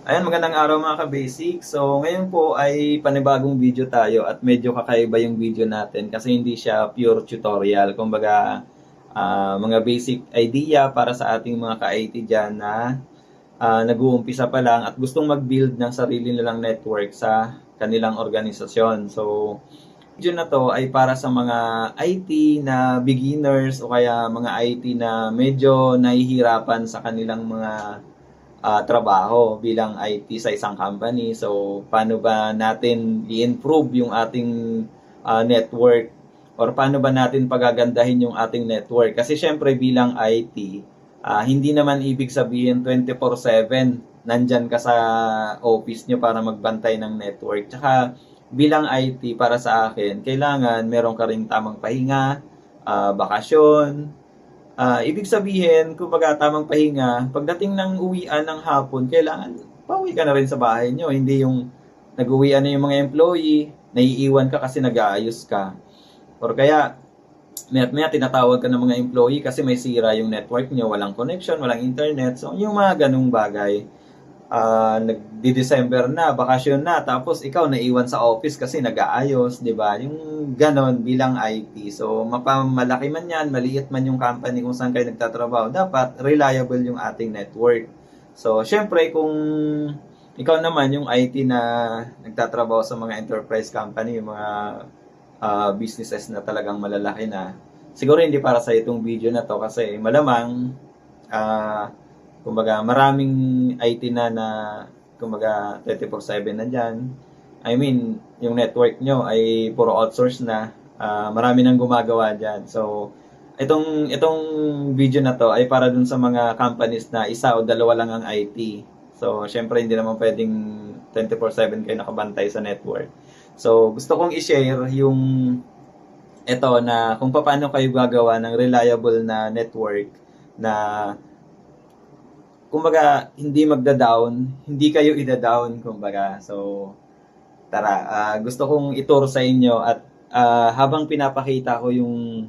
Ayan, magandang araw mga ka-basic. So, ngayon po ay panibagong video tayo at medyo kakaiba yung video natin kasi hindi siya pure tutorial. Kumbaga, mga basic idea para sa ating mga ka-IT dyan na nag-uumpisa pa lang at gustong mag-build ng sarili nilang network sa kanilang organisasyon. So, video na to ay para sa mga IT na beginners o kaya mga IT na medyo nahihirapan sa kanilang mga trabaho bilang IT sa isang company. So, paano ba natin i-improve yung ating network or paano ba natin pagagandahin yung ating network? Kasi syempre bilang IT, hindi naman ibig sabihin 24/7 nandyan ka sa office nyo para magbantay ng network. Tsaka bilang IT para sa akin, kailangan meron ka ring tamang pahinga, bakasyon, ibig sabihin, kumbaga tamang pahinga, pagdating ng uwian ng hapon, kailangan pauwi ka na rin sa bahay nyo. Hindi yung nag-uwian na yung mga employee, naiiwan ka kasi nag-aayos ka. Or kaya, maya tinatawag ka ng mga employee kasi may sira yung network nyo, walang connection, walang internet. So, yung mga ganung bagay nagdi-December na, bakasyon na, tapos ikaw naiwan sa office kasi nag-aayos, 'di ba? Yung ganon bilang IT. So, mapamalaki man 'yan, maliit man yung company kung saan kayo nagtatrabaho, dapat reliable yung ating network. So, syempre kung ikaw naman yung IT na nagtatrabaho sa mga enterprise company, yung mga businesses na talagang malalaki na, siguro hindi para sa itong video na to kasi malamang ah kumbaga maraming IT na kumbaga 24/7 na diyan. I mean, yung network nyo ay puro outsource na. Marami nang gumagawa diyan. So, itong video na to ay para dun sa mga companies na isa o dalawa lang ang IT. So, syempre hindi naman pwedeng 24/7 kayo nakabantay sa network. So, gusto kong i-share yung ito na kung paano kayo gagawa ng reliable na network na kumbaga hindi magda-down, hindi kayo ida-down kumbaga. So tara, gusto kong ituro sa inyo at habang pinapakita ko yung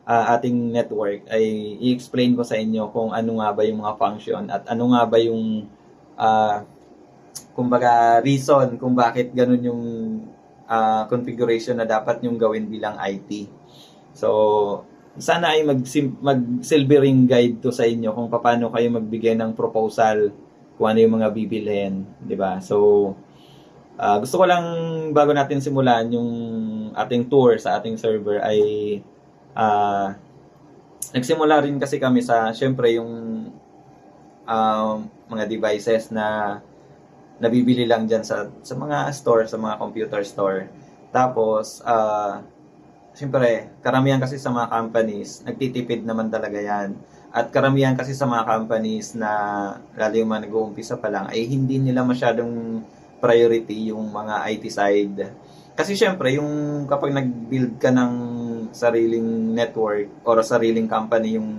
ating network ay i-explain ko sa inyo kung ano nga ba yung mga function at ano nga ba yung ah, kumbaga reason kung bakit ganun yung configuration na dapat yung gawin bilang IT. So, sana ay mag-silver ring guide to sa inyo kung paano kayo magbigay ng proposal, kung ano yung mga bibilhin, di ba? So, gusto ko lang bago natin simulan yung ating tour sa ating server ay uh, nagsimula rin kasi kami sa syempre yung mga devices na nabibili lang dyan sa mga store, sa mga computer store. Tapos, siyempre, karamihan kasi sa mga companies, nagtitipid naman talaga yan. At karamihan kasi sa mga companies na, lalo yung mga nag-uumpisa pa lang, ay hindi nila masyadong priority yung mga IT side. Kasi syempre, yung kapag nag-build ka ng sariling network or sariling company, yung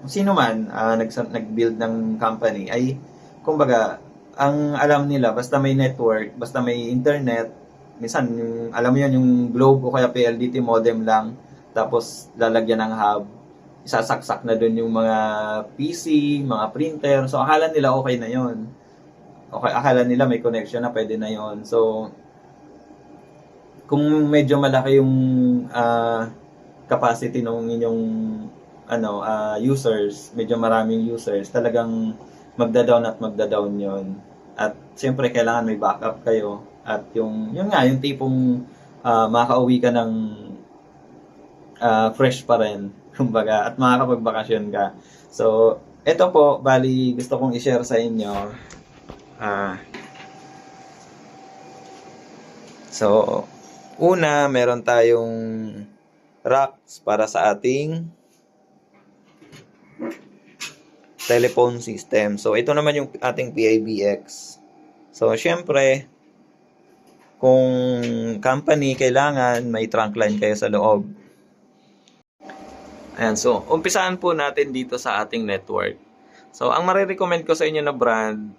sino man nag-build ng company, ay kumbaga, ang alam nila, basta may network, basta may internet, minsan, yung, alam mo yun, yung Globe o kaya PLDT modem lang, tapos lalagyan ng hub, isasaksak na dun yung mga PC, mga printer, so akala nila okay na yon. Okay, akala nila may connection na, pwede na yon. So, kung medyo malaki yung capacity ng inyong users, medyo maraming users, talagang magda-down at magda-down yon. At siyempre kailangan may backup kayo at yun nga yung tipong makauwi ka ng fresh pa rin kumbaga at makakapagbakasyon ka. So, ito po bali gusto kong i-share sa inyo. Uh, so, una meron tayong racks para sa ating telephone system. So, ito naman yung ating PIBX. So, syempre, kung company, kailangan may trunk line kayo sa loob. Ayan, so, umpisaan po natin dito sa ating network. So, ang marirecommend ko sa inyo na brand,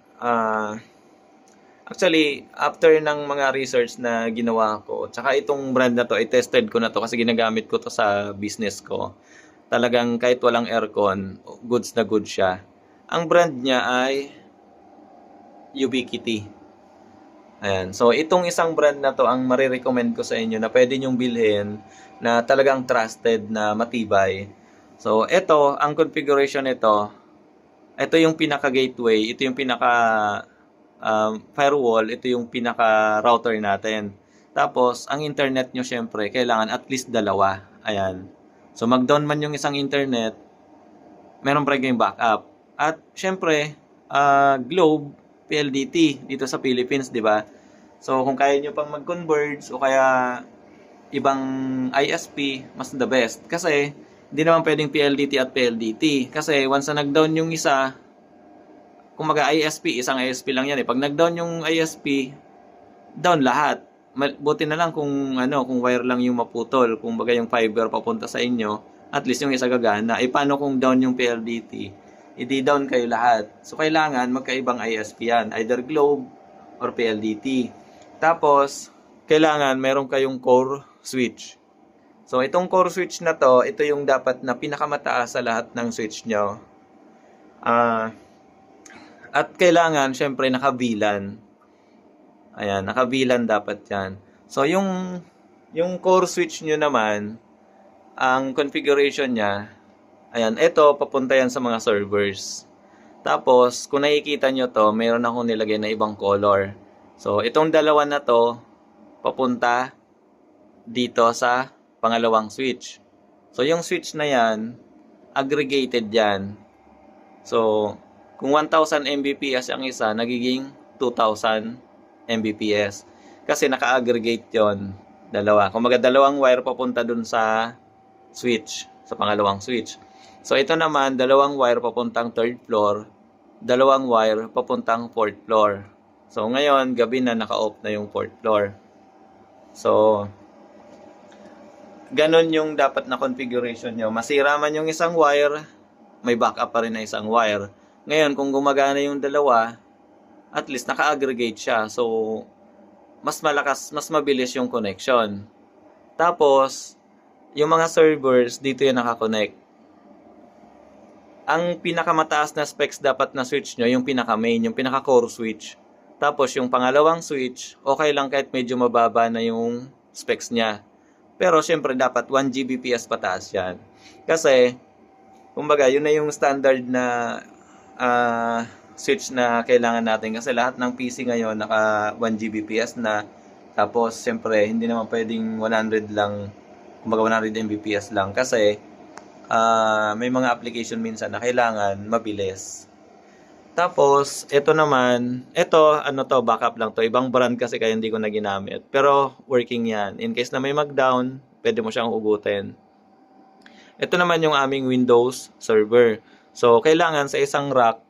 actually, after ng mga research na ginawa ko, tsaka itong brand na to, i-tested ko na to kasi ginagamit ko to sa business ko. Talagang kahit walang aircon, goods na goods siya. Ang brand niya ay Ubiquiti. Ayan. So, itong isang brand na to ang marirecommend ko sa inyo na pwede nyong bilhin na talagang trusted na matibay. So, ito, ang configuration nito, ito yung pinaka-gateway, ito yung pinaka-firewall, ito yung pinaka-router natin. Tapos, ang internet nyo syempre, kailangan at least dalawa. Ayan. So, mag-down man yung isang internet, meron pa rin kayong backup. At syempre, Globe, PLDT, dito sa Philippines, di ba? So, kung kaya nyo pang mag-converge o kaya ibang ISP, mas the best. Kasi, hindi naman pwedeng PLDT at PLDT. Kasi, once na nag-down yung isa, kung mag-ISP, isang ISP lang yan eh. Pag nag-down yung ISP, down lahat. Buti na lang kung kung wire lang yung maputol, kung baga yung fiber papunta sa inyo, at least yung isa gagana. Eh paano kung down yung PLDT? Hindi down kayo lahat. So kailangan magkaibang ISP yan, either Globe or PLDT. Tapos kailangan meron kayong core switch. So itong core switch na to, ito yung dapat na pinakamataas sa lahat ng switch nyo. At kailangan syempre naka-VLAN. Ayan, naka-VLAN dapat yan. So, yung core switch nyo naman, ang configuration niya, ayan, ito, papunta yan sa mga servers. Tapos, kung nakikita nyo to, mayroon akong nilagay na ibang color. So, itong dalawa na to, papunta dito sa pangalawang switch. So, yung switch na yan, aggregated yan. So, kung 1,000 Mbps ang isa, nagiging 2,000 Mbps. Kasi naka-aggregate yon dalawa. Kung maga dalawang wire papunta dun sa switch, sa pangalawang switch. So ito naman, dalawang wire papuntang third floor, dalawang wire papuntang fourth floor. So ngayon, gabi na naka-off na yung fourth floor. So, ganun yung dapat na configuration nyo. Masira man yung isang wire, may backup pa rin na isang wire. Ngayon, kung gumagana yung dalawa, at least naka-aggregate siya. So, mas malakas, mas mabilis yung connection. Tapos, yung mga servers, dito yung nakakonect. Ang pinakamataas na specs dapat na switch nyo, yung pinaka-main, yung pinaka-core switch. Tapos, yung pangalawang switch, okay lang kahit medyo mababa na yung specs niya. Pero, syempre, dapat 1 Gbps pataas yan. Kasi, kumbaga, yun na yung standard na switch na kailangan natin kasi lahat ng PC ngayon naka 1 Gbps na. Tapos siyempre hindi naman pwedeng 100 lang, kumbaga 100 Mbps lang kasi may mga application minsan na kailangan mabilis. Tapos ito naman, ito backup lang to, ibang brand kasi kaya hindi ko na ginamit, pero working yan. In case na may mag-down, pwede mo siyang hugutin. Ito naman yung aming Windows server. So kailangan sa isang rack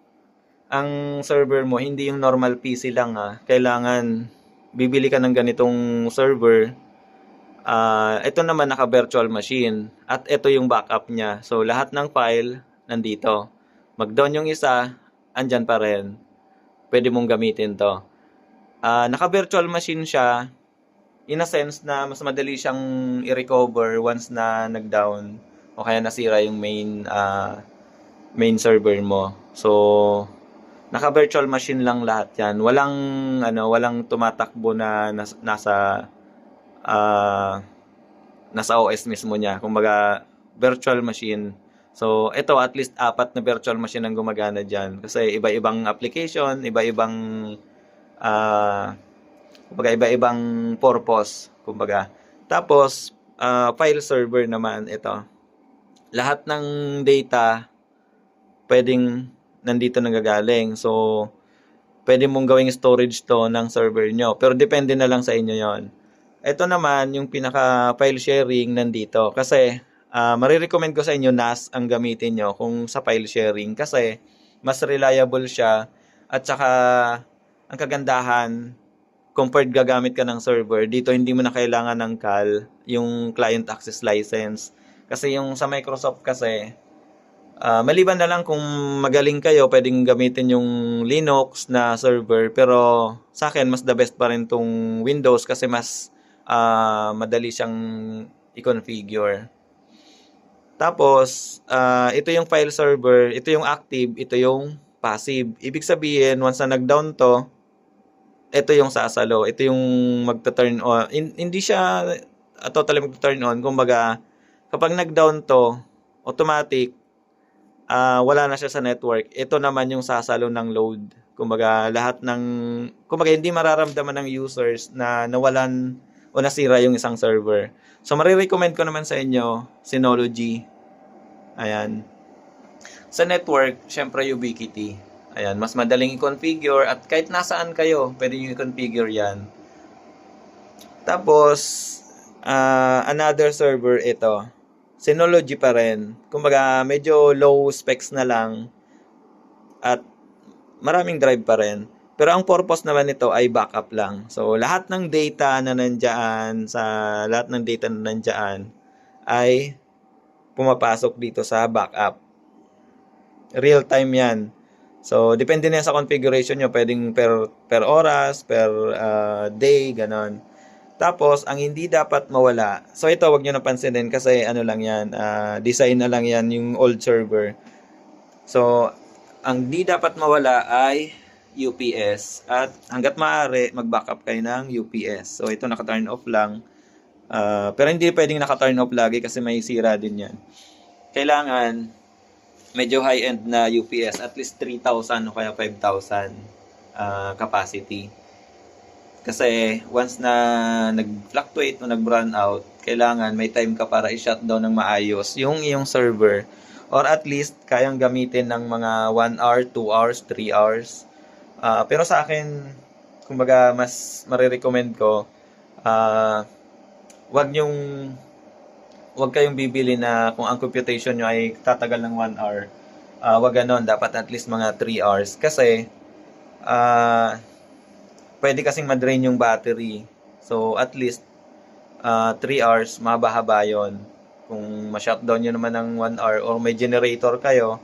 ang server mo, hindi yung normal PC lang kailangan bibili ka ng ganitong server. Ito naman naka-virtual machine at ito yung backup niya. So lahat ng file nandito. Mag-down yung isa, andyan pa rin. Pwede mong gamitin to. Naka-virtual machine siya in a sense na mas madali siyang i-recover once na nag-down o kaya nasira yung main server mo. So naka-virtual machine lang lahat 'yan. Walang tumatakbo na nasa OS mismo niya. Kumbaga virtual machine. So ito at least 4 na virtual machine ang gumagana diyan kasi iba-ibang application, iba-ibang purpose, kumbaga. Tapos file server naman ito. Lahat ng data pwedeng nandito nanggagaling. So, pwede mong gawing storage to ng server nyo. Pero depende na lang sa inyo yon. Ito naman, yung pinaka-file sharing nandito. Kasi, marirecommend ko sa inyo NAS ang gamitin nyo kung sa file sharing. Kasi, mas reliable siya. At saka, ang kagandahan, compared gagamit ka ng server, dito hindi mo na kailangan ng CAL, yung Client Access License. Kasi yung sa Microsoft kasi, maliban na lang kung magaling kayo, pwedeng gamitin yung Linux na server. Pero sa akin, mas the best pa rin tong Windows kasi mas madali siyang i-configure. Tapos, ito yung file server, ito yung active, ito yung passive. Ibig sabihin, once na nag-down to, ito yung sasalo. Ito yung magta-turn on. Hindi siya totally magta-turn on. Kumbaga, kapag nag-down to, automatic, wala na siya sa network. Ito naman yung sasalo ng load. Kumbaga, kumbaga, hindi mararamdaman ng users na nawalan o nasira yung isang server. So, marirecommend ko naman sa inyo, Synology. Ayan. Sa network, syempre Ubiquiti. Ayan, mas madaling i-configure at kahit nasaan kayo, pwede nyo i-configure yan. Tapos, another server ito. Synology pa rin. Kumbaga, medyo low specs na lang at maraming drive pa rin. Pero ang purpose naman nito ay backup lang. So, lahat ng data na nandiyan, ay pumapasok dito sa backup. Real time yan. So, depende na sa configuration nyo. Pwedeng per oras, per day, ganon. Tapos, ang hindi dapat mawala. So, ito, wag nyo napansinin kasi ano lang yan, design na lang yan yung old server. So, ang di dapat mawala ay UPS. At hanggat maaari, mag-backup kayo ng UPS. So, ito naka-turn off lang. Pero hindi pwedeng naka-turn off lagi kasi may sira din yan. Kailangan medyo high-end na UPS, at least 3,000 o kaya 5,000 capacity. Kasi once na nag-fluctuate o nag-run out, kailangan may time ka para i-shutdown ng maayos yung iyong server. Or at least, kayang gamitin ng mga 1 hour, 2 hours, 3 hours. Pero sa akin, kumbaga, mas marirecommend ko, wag kayong bibili na kung ang computation nyo ay tatagal ng 1 hour. Wag ganon, dapat at least mga 3 hours. Kasi, pwede kasing madrain yung battery. So, at least, 3 hours, mahaba-haba yun. Kung ma-shutdown nyo naman ng 1 hour or may generator kayo,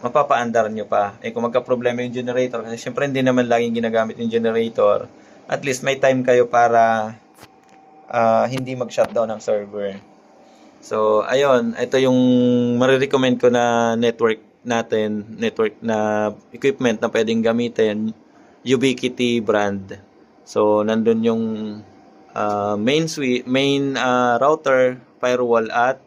mapapaandar nyo pa. Kung magka-problema yung generator, kasi syempre hindi naman laging ginagamit yung generator, at least may time kayo para hindi mag-shutdown ng server. So, ayun, ito yung marirecommend ko na network na equipment na pwedeng gamitin, Ubiquiti brand. So, nandun yung main router, firewall at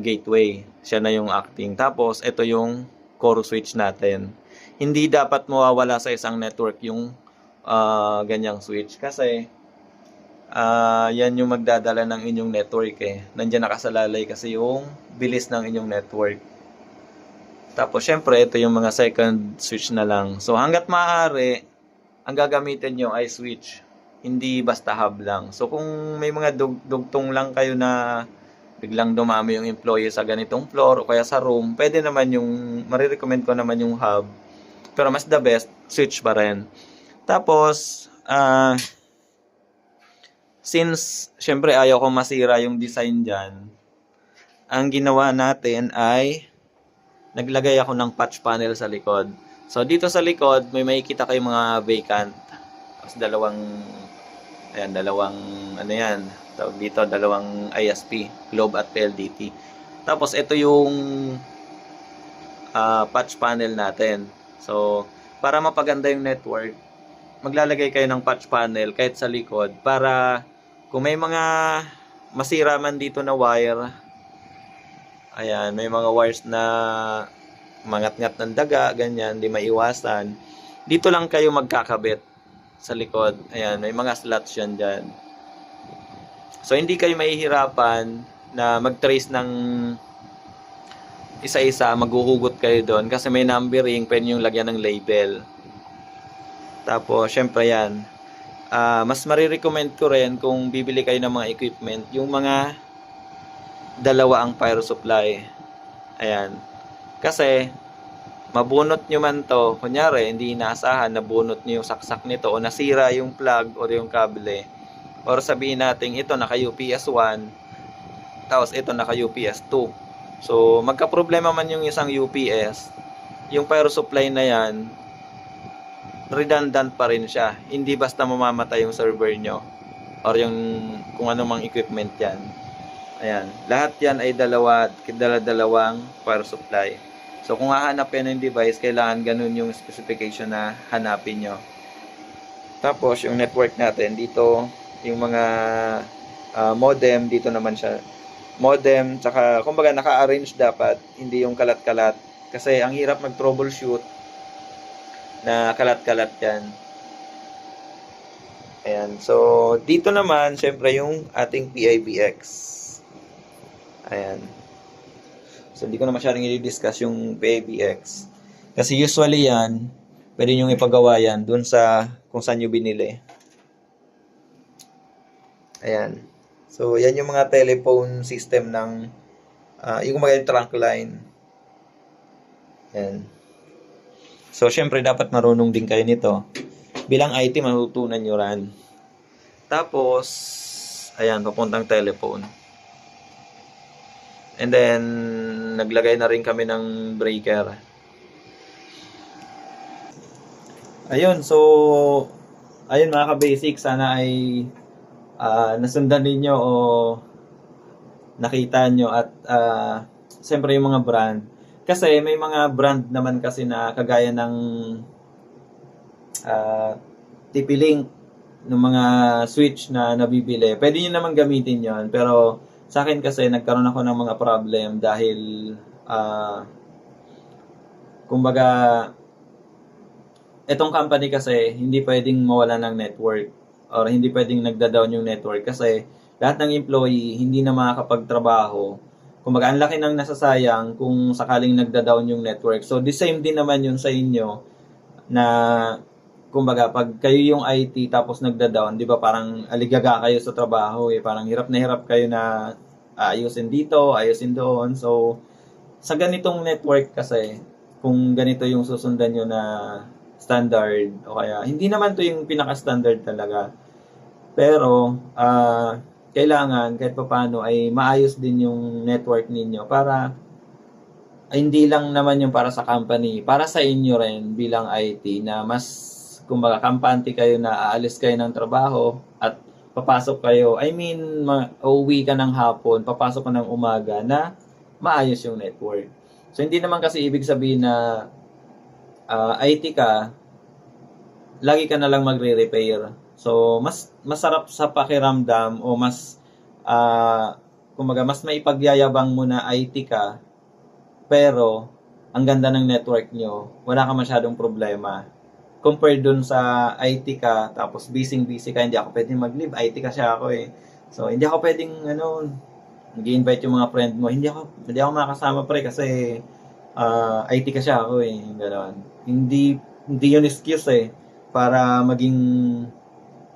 gateway. Siya na yung acting. Tapos, ito yung core switch natin. Hindi dapat mawawala sa isang network yung ganyang switch kasi yan yung magdadala ng inyong network Nandiyan nakasalalay kasi yung bilis ng inyong network. Tapos, syempre, ito yung mga second switch na lang. So, hanggat maaari, ang gagamitin nyo ay switch. Hindi basta hub lang. So, kung may mga dugtong lang kayo na biglang dumami yung employee sa ganitong floor o kaya sa room, pwede naman marirecommend ko naman yung hub. Pero mas the best, switch pa rin. Tapos, since, syempre, ayaw ko masira yung design dyan, ang ginawa natin ay naglagay ako ng patch panel sa likod. So, dito sa likod, may makikita kayong mga vacant. Tapos, dalawang ISP, Globe at PLDT. Tapos, ito yung patch panel natin. So, para mapaganda yung network, maglalagay kayo ng patch panel kahit sa likod para kung may mga masira man dito na wire, ayan, may mga wires na mangat-ngat ng daga, ganyan, di maiwasan. Dito lang kayo magkakabit sa likod. Ayan, may mga slots yan dyan. So, hindi kayo mahihirapan na mag-trace ng isa-isa, maghuhugot kayo doon kasi may numbering, pwede nyo lagyan ng label. Tapos, syempre yan. Mas marirecommend ko rin kung bibili kayo ng mga equipment, yung mga dalawa ang power supply. Ayan. Kasi, mabunot nyo man to, kunyari, hindi inaasahan, nabunot nyo yung saksak nito o nasira yung plug o yung kable. Or sabihin natin, ito naka UPS 1, tapos ito naka UPS 2. So, magka-problema man yung isang UPS, yung power supply na yan, redundant pa rin siya. Hindi basta mamamatay yung server nyo or yung kung anong mang equipment yan. Ayan. Lahat yan ay dalawang power supply. So, kung hahanapin ng device, kailangan ganun yung specification na hanapin nyo. Tapos yung network natin dito, yung mga modem dito naman siya. Modem, tsaka kumbaga naka-arrange dapat, hindi yung kalat-kalat. Kasi ang hirap mag-troubleshoot na kalat-kalat yan. Ayan. So, dito naman, syempre yung ating PIBX. Ayan. So, hindi ko na masyadong i-discuss yung PIBX. Kasi usually yan, pwede nyo ipagawa yan dun sa kung saan nyo binili. Ayan. So, yan yung mga telephone system ng yung mga trunk line. Ayan. So, syempre, dapat marunong din kayo nito. Bilang IT, matutunan nyo ran. Tapos, ayan, papuntang telephone. And then, naglagay na rin kami ng breaker. Ayun, so, ayun mga ka-basic, sana ay nasundan ninyo o nakita nyo at siyempre yung mga brand. Kasi may mga brand naman kasi na kagaya ng TP-Link ng mga switch na nabibili. Pwede nyo naman gamitin yon, pero sa akin kasi nagkaroon ako ng mga problem dahil kumbaga etong company kasi hindi pwedeng mawala ng network or hindi pwedeng nagda-down yung network kasi lahat ng employee hindi na makakapagtrabaho. Kumbaga ang laki ng nasasayang kung sakaling nagda-down yung network. So the same din naman yun sa inyo na kumbaga pag kayo yung IT tapos nagda-down, 'di ba parang aligaga kayo sa trabaho parang hirap na hirap kayo na ayusin dito, ayusin doon. So sa ganitong network kasi kung ganito yung susundan nyo na standard o kaya hindi naman to yung pinaka-standard talaga. Pero kailangan kahit papaano ay maayos din yung network ninyo para ay hindi lang naman yung para sa company, para sa inyo rin bilang IT na mas kumbaga kampante kayo na aalis kayo ng trabaho at papasok kayo, uuwi ka ng hapon, papasok ka ng umaga na maayos yung network. So hindi naman kasi ibig sabihin na IT ka, lagi ka na lang magre-repair. So mas masarap sa pakiramdam o mas kumbaga mas maipagyayabang mo na IT ka pero ang ganda ng network nyo, wala ka masyadong problema. Compared dun sa IT ka, tapos busy ka, hindi ako pwedeng mag-leave, IT kasi ako eh. So, hindi ako pwedeng, nag-invite yung mga friend mo, hindi ako makakasama pre kasi IT kasi ako eh, gano'n. Hindi yun excuse eh, para maging,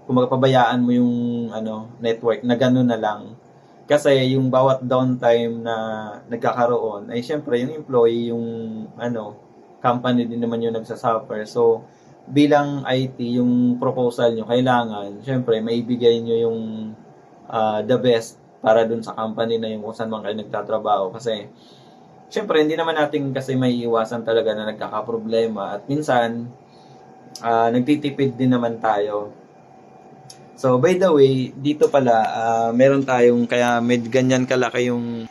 kumbaga pabayaan mo yung, network, na gano'n na lang. Kasi yung bawat downtime na nagkakaroon, ay syempre yung employee, yung, company din naman yung nagsasuffer. So, bilang IT, yung proposal nyo, kailangan, syempre, maibigay nyo yung the best para dun sa company na yung kung saan man kayo nagtatrabaho. Kasi, syempre, hindi naman natin kasi may iwasan talaga na nagkakaproblema. At minsan, nagtitipid din naman tayo. So, by the way, dito pala, meron tayong, kaya ganyan kalaki yung,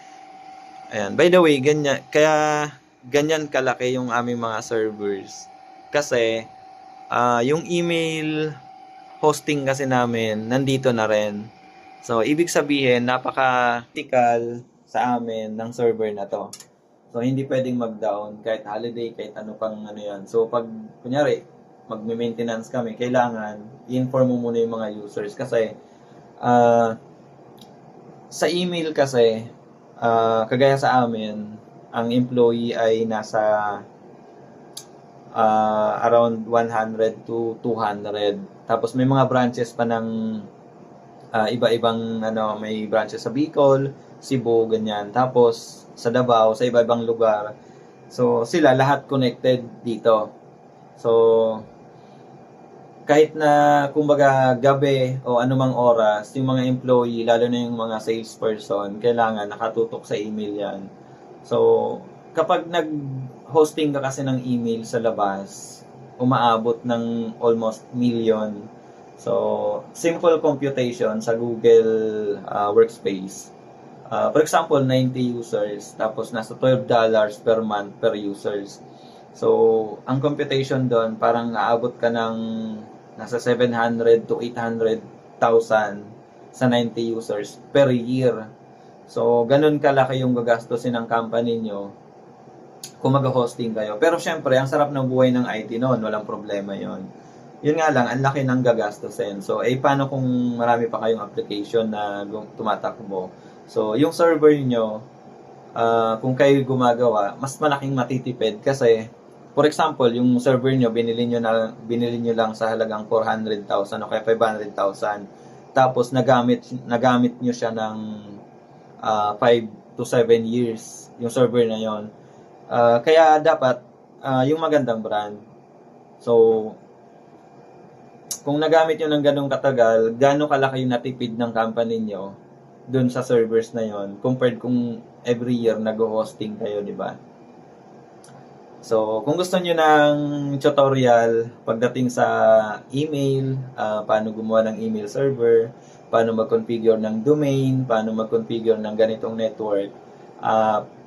ayan, by the way, ganyan kalaki yung aming mga servers. Kasi, yung email hosting kasi namin, nandito na rin. So, ibig sabihin, napaka-critical sa amin ng server na to. So, hindi pwedeng mag-down kahit holiday, kahit ano pang yan. So, pag, kunyari, magme-maintenance kami, kailangan i-inform mo muna yung mga users kasi sa email kasi, kagaya sa amin, ang employee ay nasa around 100 to 200. Tapos may mga branches pa ng iba-ibang may branches sa Bicol, Cebu, ganyan. Tapos sa Davao, sa iba-ibang lugar. So sila lahat connected dito. So kahit na kumbaga gabi o anumang oras, yung mga employee, lalo na yung mga salesperson, kailangan nakatutok sa email yan. So kapag nag-hosting ka kasi ng email sa labas, umaabot ng almost million. So, simple computation sa Google Workspace. For example, 90 users, tapos nasa $12 per month per users. So, ang computation doon, parang aabot ka ng nasa 700 to 800,000 sa 90 users per year. So, ganun kalaki yung gagastusin ng company nyo kung mag-hosting kayo. Pero syempre, ang sarap ng buhay ng IT noon, walang problema yon. Yun nga lang, ang laki ng gagastusin. So, paano kung marami pa kayong application na tumatakbo? So, yung server nyo, kung kayo gumagawa, mas malaking matitipid kasi, for example, yung server nyo, binili nyo lang sa halagang 400,000 o kaya 500,000. Tapos, nagamit nyo siya ng 5 to 7 years, yung server na yon. Kaya dapat yung magandang brand. So, kung nagamit nyo ng ganong katagal, gaano kalaki yung natipid ng company nyo dun sa servers na yon compared kung every year nag-hosting kayo, di ba? So, kung gusto nyo ng tutorial pagdating sa email, paano gumawa ng email server, paano mag-configure ng domain, paano mag-configure ng ganitong network,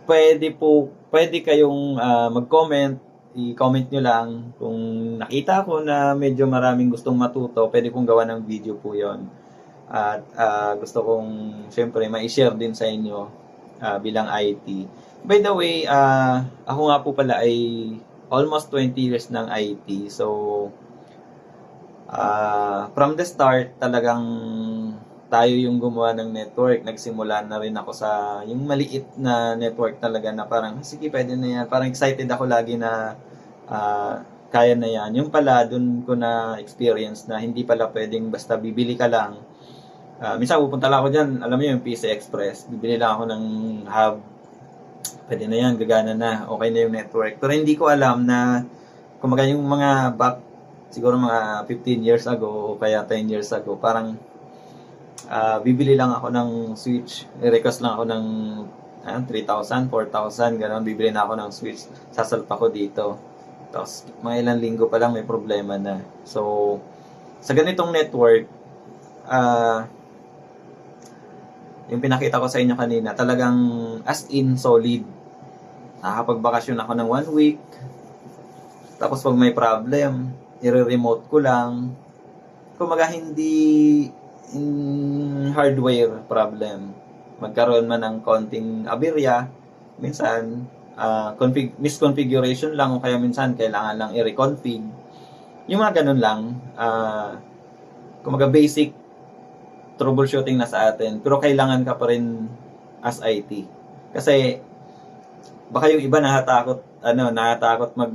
pwede kayong mag-comment, i-comment nyo lang kung nakita ko na medyo maraming gustong matuto, pwede kong gawa ng video po yon. At gusto kong syempre ma-share din sa inyo bilang IT. By the way, ako nga po pala ay almost 20 years ng IT. So, from the start, talagang tayo yung gumawa ng network. Nagsimula na rin ako sa yung maliit na network talaga na parang, sige, pwede na yan. Parang excited ako lagi na kaya na yan. Yung pala, dun ko na experience na hindi pala pwedeng basta bibili ka lang. Minsan pupunta lang ako dyan, alam mo yung PC Express. Bibili lang ako ng hub. Pwede na yan, gagana na. Okay na yung network. Pero hindi ko alam na kumaga yung mga siguro mga 15 years ago o kaya 10 years ago, parang bibili lang ako ng switch, i-request lang ako ng 3,000, 4,000, gano'n, bibili na ako ng switch, sasalpa ko dito. Tapos, mga ilang linggo pa lang may problema na. So, sa ganitong network, yung pinakita ko sa inyo kanina, talagang as in solid. Nakapagbakasyon ako ng 1 week, tapos pag may problem, i-remote ko lang. Kumaga hindi hardware problem. Magkaroon man ng konting aberya, minsan misconfiguration lang o kaya minsan kailangan lang i-reconfig. Yung mga ganun lang, kumaga basic troubleshooting na sa atin, pero kailangan ka pa rin as IT. Kasi baka yung iba natatakot mag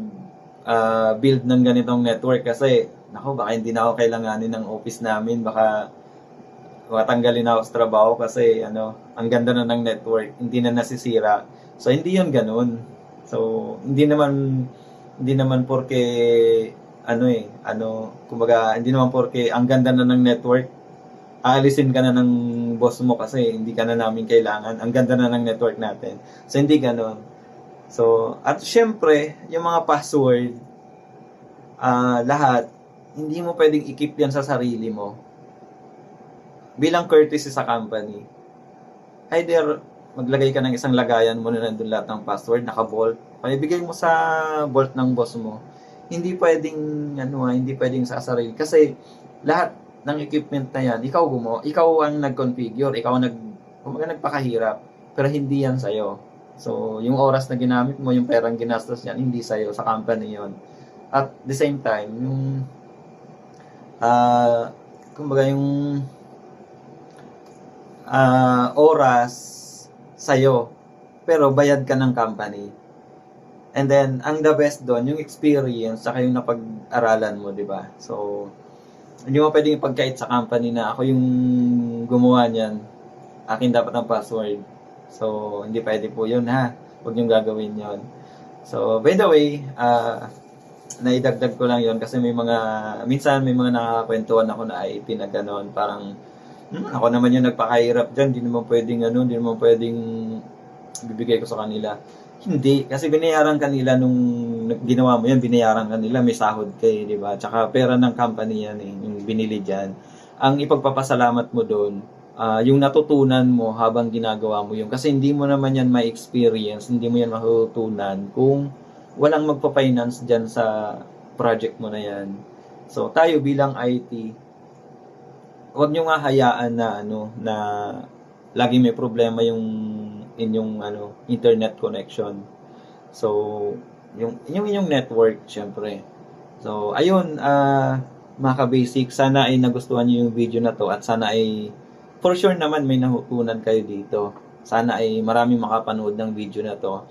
build ng ganitong network kasi baka hindi na ako kailanganin ng office namin, baka matanggalin ako sa trabaho kasi ang ganda na ng network, hindi na nasisira. So hindi yun ganoon. So hindi naman porke kumbaga hindi naman porke ang ganda na ng network, aalisin ka na ng boss mo kasi hindi ka na namin kailangan. Ang ganda na ng network natin. So hindi ganoon. So at syempre, yung mga password lahat hindi mo pwedeng i-keep yan sa sarili mo. Bilang courtesy sa company, either maglagay ka ng isang lagayan mo na nandun lahat ng password, naka-vault, paibigay mo sa vault ng boss mo. Hindi pwedeng sa sarili. Kasi lahat ng equipment na yan, ikaw ang nag-configure, ikaw nagpakahirap, pero hindi yan sa'yo. So, yung oras na ginamit mo, yung perang ginastos yan, hindi sa'yo, sa company yon. At the same time, yung yung oras sa'yo, pero bayad ka ng company. And then, ang the best doon, yung experience, saka yung napag-aralan mo, di ba? So, hindi mo pwedeng ipagkait sa company na ako yung gumawa niyan, akin dapat ang password. So, hindi pwede po yun, ha? Huwag niyong gagawin yun. So, by the way, naidagdag ko lang yun kasi minsan may mga nakakakwentuhan ako na IT na gano'n, parang, ako naman yung nagpakahirap dyan, hindi naman pwedeng bibigay ko sa kanila. Hindi, kasi binayaran kanila nung ginawa mo yan, binayaran kanila, may sahod kayo, di ba? Tsaka pera ng company yan yung binili dyan. Ang ipagpapasalamat mo doon, yung natutunan mo habang ginagawa mo yun. Kasi hindi mo naman yan ma-experience, hindi mo yan matutunan kung walang magpa-finance dyan sa project mo na yan. So tayo bilang IT, huwag nyo nga hayaan na na lagi may problema yung inyong internet connection. So yung inyong network syempre. So ayun, mga ka-basic, sana ay nagustuhan niyo yung video na to at sana ay for sure naman may nahutunan kayo dito. Sana ay maraming makapanood ng video na to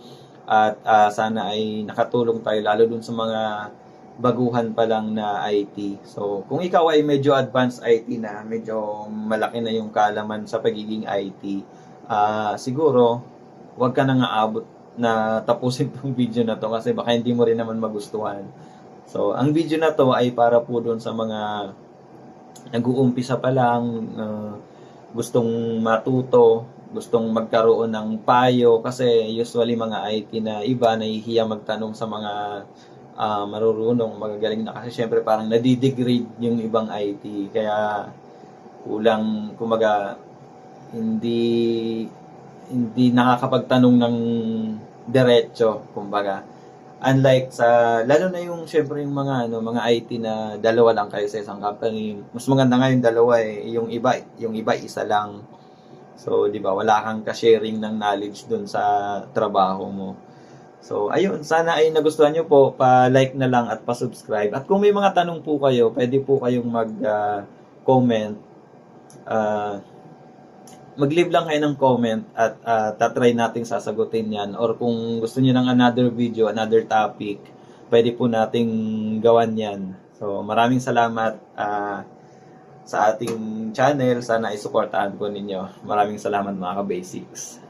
at sana ay nakatulong tayo lalo dun sa mga baguhan pa lang na IT. So, kung ikaw ay medyo advanced IT na, medyo malaki na yung kaalaman sa pagiging IT, siguro, wag ka nang aabot na tapusin tong video na to kasi baka hindi mo rin naman magustuhan. So, ang video na to ay para po doon sa mga nag-uumpisa pa lang, gustong matuto, gustong magkaroon ng payo kasi usually mga IT na iba nahihiya magtanong sa mga marurunong, magagaling na kasi syempre parang nadidegrade yung ibang IT kaya kulang, kumaga hindi nakakapagtanong ng diretso, kumbaga. Unlike sa lalo na yung syempre yung mga IT na dalawa lang kayo sa isang company, mas maganda nga yung dalawa yung iba isa lang. So, 'di ba, wala kang ka-sharing ng knowledge dun sa trabaho mo. So, ayun, sana ay nagustuhan nyo po, pa-like na lang at pa-subscribe. At kung may mga tanong po kayo, pwede po kayong mag-comment. Mag-leave lang kayo ng comment at tatry nating sasagutin yan. Or kung gusto niyo ng another video, another topic, pwede po nating gawan yan. So, maraming salamat sa ating channel. Sana ay supportahan po ninyo. Maraming salamat mga ka-basics.